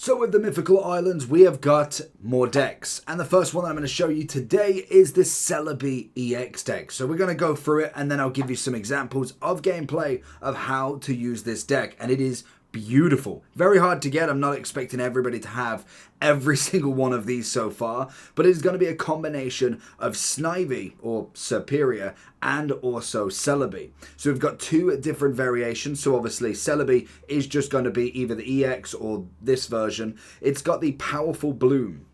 So with the Mythical Islands, we have got more decks. And the first one I'm going to show you today is the Celebi EX deck. So we're going to go through it and then I'll give you some examples of gameplay of how to use this deck. And it is beautiful. Very hard to get. I'm not expecting everybody to have every single one of these so far, but it's going to be a combination of Snivy or Superior and also Celebi. So we've got two different variations. So obviously Celebi is just going to be either the EX or this version. It's got the powerful bloom.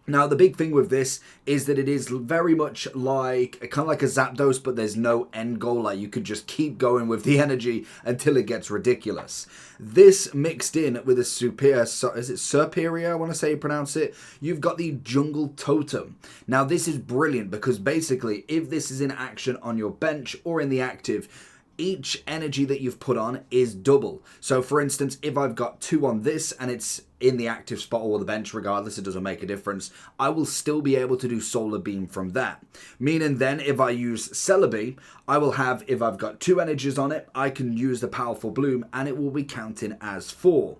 Now, the big thing with this is that it is very much like, kind of like a Zapdos, but there's no end goal. Like, you could just keep going with the energy until it gets ridiculous. This mixed in with a Superior, is it Superior, I want to say you pronounce it? You've got the Jungle Totem. Now, this is brilliant because basically, if this is in action on your bench or in the active, each energy that you've put on is double. So for instance, if I've got 2 on this and it's in the active spot or the bench, regardless, it doesn't make a difference, I will still be able to do Solar Beam from that. Meaning then if I use Celebi, I will have, if I've got 2 energies on it, I can use the Powerful Bloom and it will be counting as 4.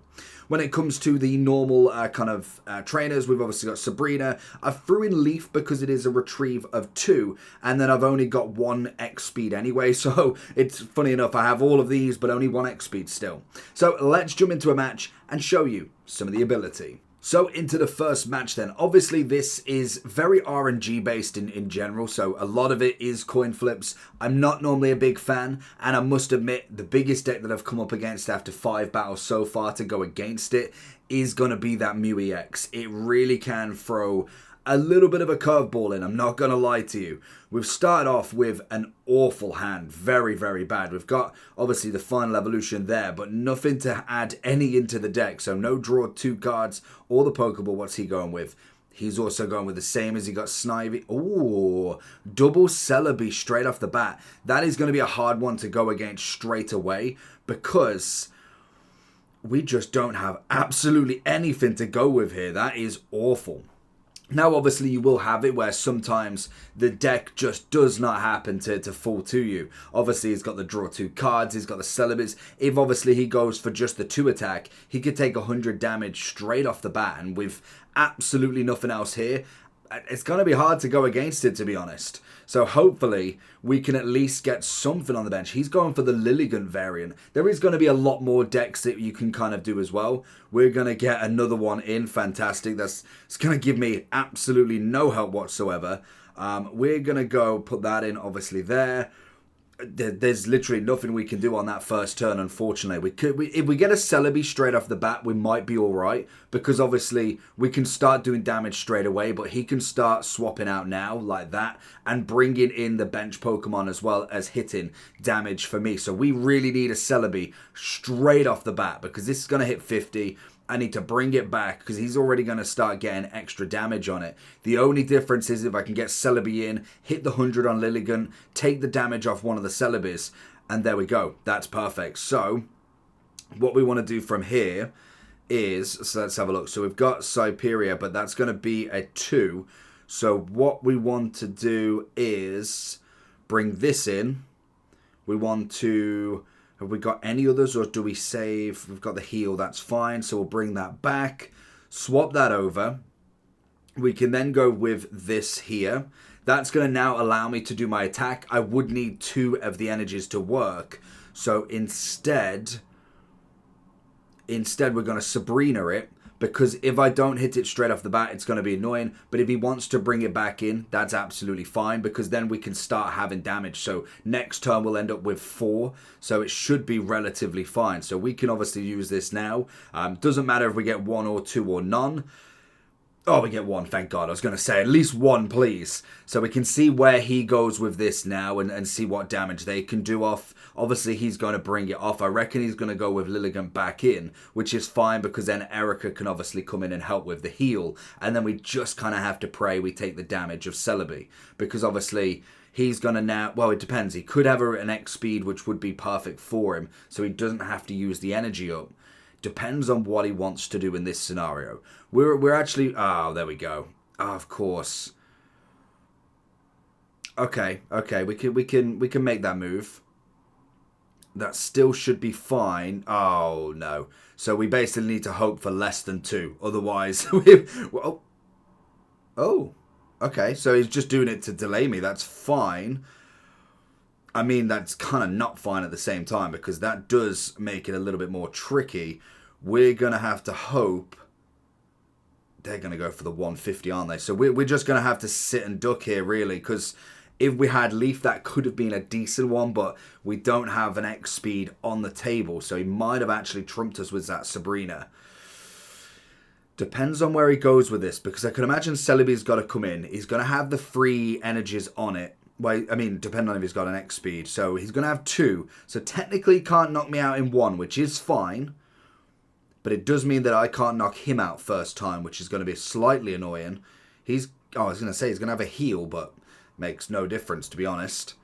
When it comes to the normal trainers, we've obviously got Sabrina. I threw in Leaf because it is a retrieve of 2, and then I've only got 1 X speed anyway, so it's funny enough, I have all of these, but only 1 X speed still. So let's jump into a match and show you some of the ability. So into the first match then. Obviously this is very RNG based in general, so a lot of it is coin flips. I'm not normally a big fan, and I must admit the biggest deck that I've come up against after 5 battles so far to go against it is going to be that Mew EX. It really can throw a little bit of a curveball in, I'm not going to lie to you. We've started off with an awful hand, very, very bad. We've got, obviously, the final evolution there, but nothing to add any into the deck. So no draw 2 cards or the Pokeball. What's he going with? He's also going with the same as he got Snivy. Ooh, double Celebi straight off the bat. That is going to be a hard one to go against straight away because we just don't have absolutely anything to go with here. That is awful. Now, obviously, you will have it where sometimes the deck just does not happen to fall to you. Obviously, he's got the draw 2 cards, he's got the Celebis. If, obviously, he goes for just the 2 attack, he could take 100 damage straight off the bat. And with absolutely nothing else here, it's going to be hard to go against it, to be honest. So hopefully we can at least get something on the bench. He's going for the Lilligant variant. There is going to be a lot more decks that you can kind of do as well. We're going to get another one in. Fantastic. It's going to give me absolutely no help whatsoever. We're going to go put that in, obviously, there. There's literally nothing we can do on that first turn, unfortunately. If we get a Celebi straight off the bat, we might be alright, because obviously we can start doing damage straight away, but he can start swapping out now, like that, and bringing in the bench Pokemon as well as hitting damage for me. So we really need a Celebi straight off the bat, because this is going to hit 50. I need to bring it back because he's already going to start getting extra damage on it. The only difference is if I can get Celebi in, hit the 100 on Lilligant, take the damage off one of the Celebis, and there we go. That's perfect. So what we want to do from here is, so let's have a look. So we've got Superior, but that's going to be a 2. So what we want to do is bring this in. We want to... Have we got any others, or do we save? We've got the heal, that's fine. So we'll bring that back, swap that over. We can then go with this here. That's going to now allow me to do my attack. I would need 2 of the energies to work. So instead we're going to Sabrina it. Because if I don't hit it straight off the bat, it's going to be annoying. But if he wants to bring it back in, that's absolutely fine. Because then we can start having damage. So next turn we'll end up with 4. So it should be relatively fine. So we can obviously use this now. Doesn't matter if we get 1 or 2 or none. Oh, we get 1, thank God. I was going to say at least 1, please. So we can see where he goes with this now and see what damage they can do off. Obviously, he's going to bring it off. I reckon he's going to go with Lilligant back in, which is fine because then Erica can obviously come in and help with the heal. And then we just kind of have to pray we take the damage of Celebi. Because obviously... he's going to now... Well, it depends. He could have an X speed, which would be perfect for him. So he doesn't have to use the energy up. Depends on what he wants to do in this scenario. We're actually... Oh, there we go. Oh, of course. Okay. We can make that move. That still should be fine. Oh, no. So we basically need to hope for less than 2. Otherwise, well, oh, okay. So he's just doing it to delay me. That's fine. I mean, that's kind of not fine at the same time because that does make it a little bit more tricky. We're going to have to hope. They're going to go for the 150, aren't they? So we're just going to have to sit and duck here, really, because if we had Leaf, that could have been a decent one, but we don't have an X speed on the table, so he might have actually trumped us with that Sabrina. Depends on where he goes with this, because I can imagine Celebi's got to come in. He's going to have the free energies on it. Well, I mean, depending on if he's got an X speed. So he's going to have 2. So technically he can't knock me out in 1, which is fine. But it does mean that I can't knock him out first time, which is going to be slightly annoying. I was going to say he's going to have a heal, but makes no difference, to be honest.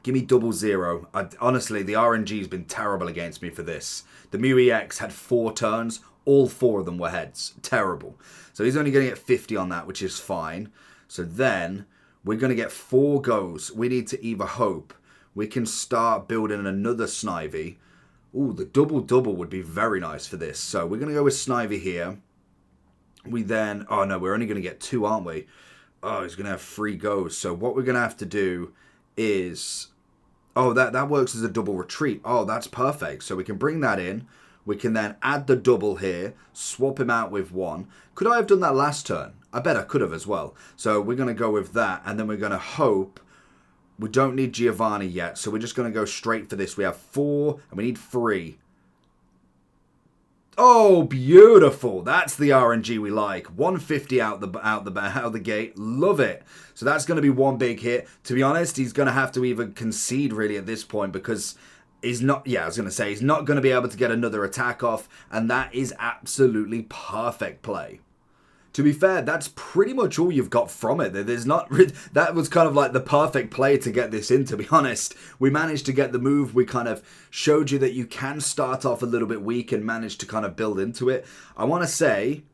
Give me 0-0. Honestly, the RNG has been terrible against me for this. The Mew EX had 4 turns. All 4 of them were heads. Terrible. So he's only going to get 50 on that, which is fine. So then we're going to get 4 goes. We need to either hope we can start building another Snivy. Ooh, the double-double would be very nice for this. So we're going to go with Snivy here. We then... Oh, no, we're only going to get 2, aren't we? Oh, he's going to have 3 goes. So what we're going to have to do is... Oh, that works as a double retreat. Oh, that's perfect. So we can bring that in. We can then add the double here. Swap him out with 1. Could I have done that last turn? I bet I could have as well. So we're going to go with that. And then we're going to hope... We don't need Giovanni yet, so we're just going to go straight for this. We have 4, and we need 3. Oh, beautiful. That's the RNG we like. 150 out the gate. Love it. So that's going to be 1 big hit. To be honest, he's going to have to even concede, really, at this point, because he's not... Yeah, I was going to say, he's not going to be able to get another attack off, and that is absolutely perfect play. To be fair, that's pretty much all you've got from it. There's not... That was kind of like the perfect play to get this in, to be honest. We managed to get the move. We kind of showed you that you can start off a little bit weak and manage to kind of build into it. I want to say...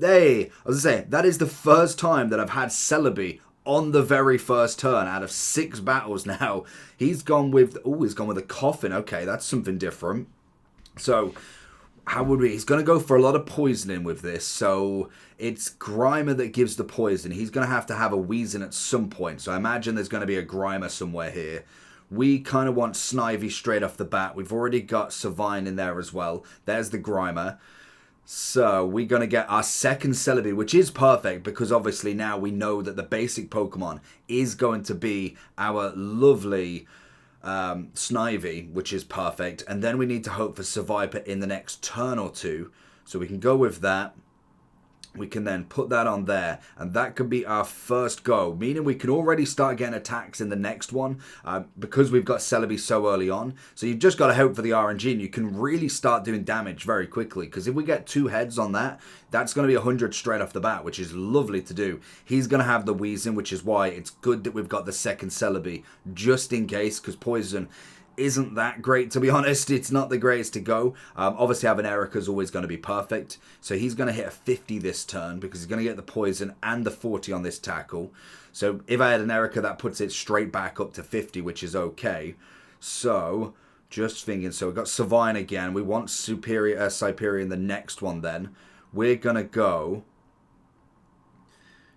Hey, I was going to say, that is the first time that I've had Celebi on the very first turn out of 6 battles now. He's gone with... Oh, he's gone with a coffin. Okay, that's something different. So... How would we... He's going to go for a lot of poisoning with this. So it's Grimer that gives the poison. He's going to have a Weezing at some point. So I imagine there's going to be a Grimer somewhere here. We kind of want Snivy straight off the bat. We've already got Savine in there as well. There's the Grimer. So we're going to get our second Celebi, which is perfect because obviously now we know that the basic Pokemon is going to be our lovely... Snivy, which is perfect, and then we need to hope for Seviper in the next turn or 2, so we can go with that. We can then put that on there, and that could be our first go, meaning we can already start getting attacks in the next one, because we've got Celebi so early on. So you've just got to hope for the RNG, and you can really start doing damage very quickly, because if we get 2 heads on that, that's going to be 100 straight off the bat, which is lovely to do. He's going to have the Weezing, which is why it's good that we've got the second Celebi, just in case, because Poison isn't that great, to be honest. It's not the greatest to go. Obviously, having Erica is always going to be perfect. So he's going to hit a 50 this turn because he's going to get the poison and the 40 on this tackle. So if I had an Erica, that puts it straight back up to 50, which is okay. So just thinking, so we've got Savine again. We want Cyperior in the next one then. We're going to go...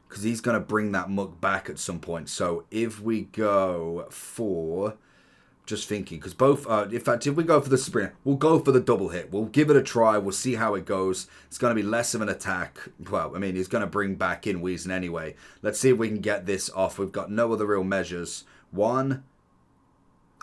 because he's going to bring that muck back at some point. So if we go for... Just thinking, because both, in fact, if we go for the Sabrina, we'll go for the double hit. We'll give it a try. We'll see how it goes. It's going to be less of an attack. Well, I mean, he's going to bring back in Weezing anyway. Let's see if we can get this off. We've got no other real measures. 1.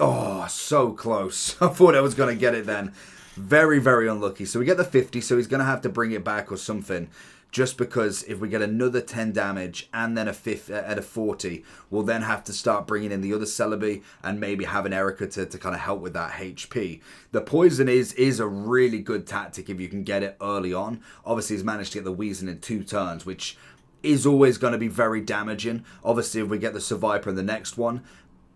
Oh, so close. I thought I was going to get it then. Very, very unlucky. So we get the 50, so he's going to have to bring it back or something. Just because if we get another 10 damage and then a 40, we'll then have to start bringing in the other Celebi and maybe have an Erica to kind of help with that HP. The poison is a really good tactic if you can get it early on. Obviously, he's managed to get the Weezing in 2 turns, which is always going to be very damaging. Obviously, if we get the Seviper in the next one,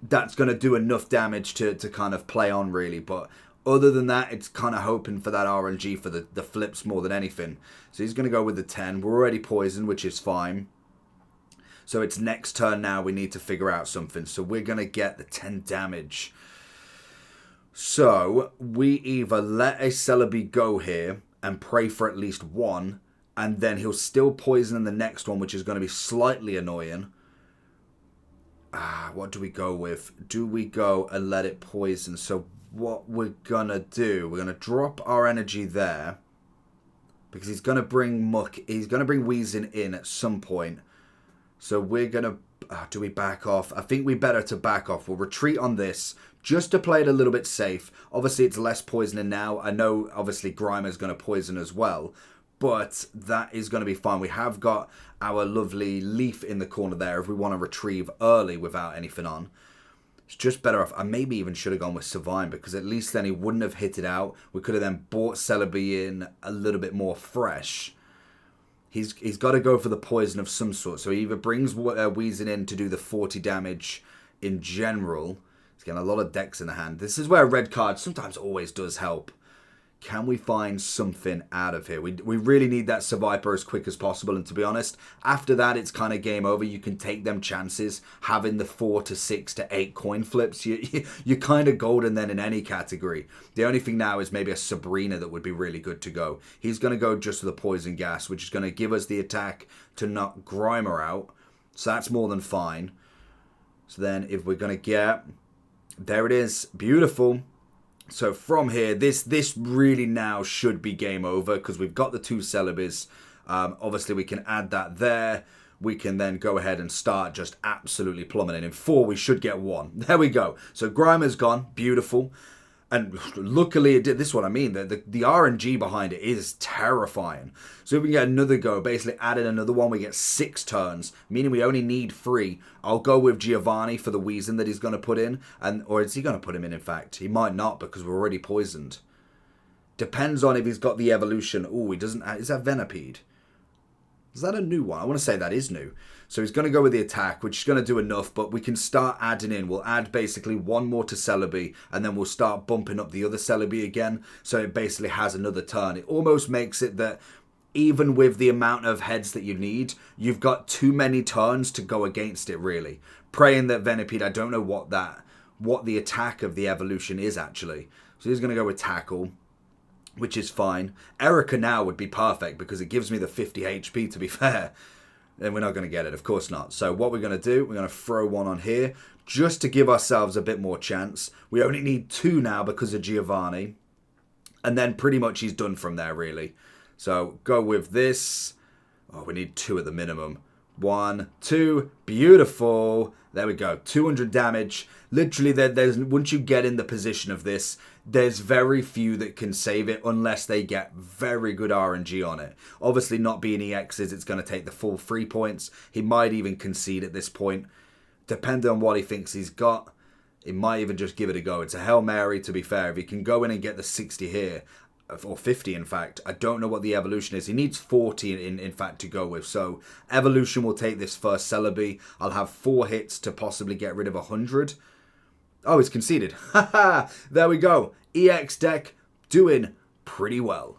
that's going to do enough damage to kind of play on, really. But other than that, it's kind of hoping for that RNG for the flips more than anything. So he's going to go with the 10. We're already poisoned, which is fine. So it's next turn now. We need to figure out something. So we're going to get the 10 damage. So we either let a Celebi go here and pray for at least one, and then he'll still poison in the next one, which is going to be slightly annoying. What do we go with? Do we go and let it poison? So what we're going to do, we're going to drop our energy there, because he's going to bring Muck, he's going to bring Weezing in at some point. So we're going to, do we back off? I think we better to back off. We'll retreat on this just to play it a little bit safe. Obviously, it's less poisoning now. I know, obviously, Grimer's going to poison as well, but that is going to be fine. We have got our lovely Leaf in the corner there if we want to retrieve early without anything on. It's just better off. I maybe even should have gone with Savine, because at least then he wouldn't have hit it out. We could have then brought Celebi in a little bit more fresh. He's got to go for the poison of some sort. So he either brings Weezing in to do the 40 damage in general. He's getting a lot of decks in the hand. This is where a red card sometimes always does help. Can we find something out of here? We really need that Survivor as quick as possible. And to be honest, after that, it's kind of game over. You can take them chances. Having the 4 to 6 to 8 coin flips, you're kind of golden then in any category. The only thing now is maybe a Sabrina that would be really good to go. He's going to go just for the poison gas, which is going to give us the attack to knock Grimer out. So that's more than fine. So then if we're going to get... There it is. Beautiful. So from here, this really now should be game over, because we've got the 2 Celebis. Obviously, we can add that there. We can then go ahead and start just absolutely plummeting. In 4, we should get 1. There we go. So Grimer's gone. Beautiful. And luckily it did. This is what I mean. The RNG behind it is terrifying. So if we get another go, basically added another one, we get 6 turns, meaning we only need 3. I'll go with Giovanni for the Weezing that he's going to put in. Or is he going to put him in fact? He might not, because we're already poisoned. Depends on if he's got the evolution. Oh, he doesn't. Is that Venipede? Is that a new one? I want to say that is new. So he's going to go with the attack, which is going to do enough, but we can start adding in. We'll add basically 1 more to Celebi, and then we'll start bumping up the other Celebi again, so it basically has another turn. It almost makes it that even with the amount of heads that you need, you've got too many turns to go against it, really. Praying that Venipede, I don't know what the attack of the evolution is, actually. So he's going to go with Tackle, which is fine. Erica now would be perfect, because it gives me the 50 HP, to be fair. Then we're not going to get it, of course not. So what we're going to do, we're going to throw 1 on here, just to give ourselves a bit more chance. We only need 2 now because of Giovanni. And then pretty much he's done from there, really. So go with this. Oh, we need 2 at the minimum. 1, 2, beautiful. There we go, 200 damage. Literally, there's once you get in the position of this, there's very few that can save it unless they get very good RNG on it. Obviously, not being EXs, it's going to take the full 3 points. He might even concede at this point. Depending on what he thinks he's got, he might even just give it a go. It's a Hail Mary, to be fair. If he can go in and get the 60 here, or 50 in fact, I don't know what the evolution is. He needs 40 in fact to go with. So evolution will take this first Celebi. I'll have 4 hits to possibly get rid of 100. Oh, it's conceded. Haha, there we go. EX deck doing pretty well.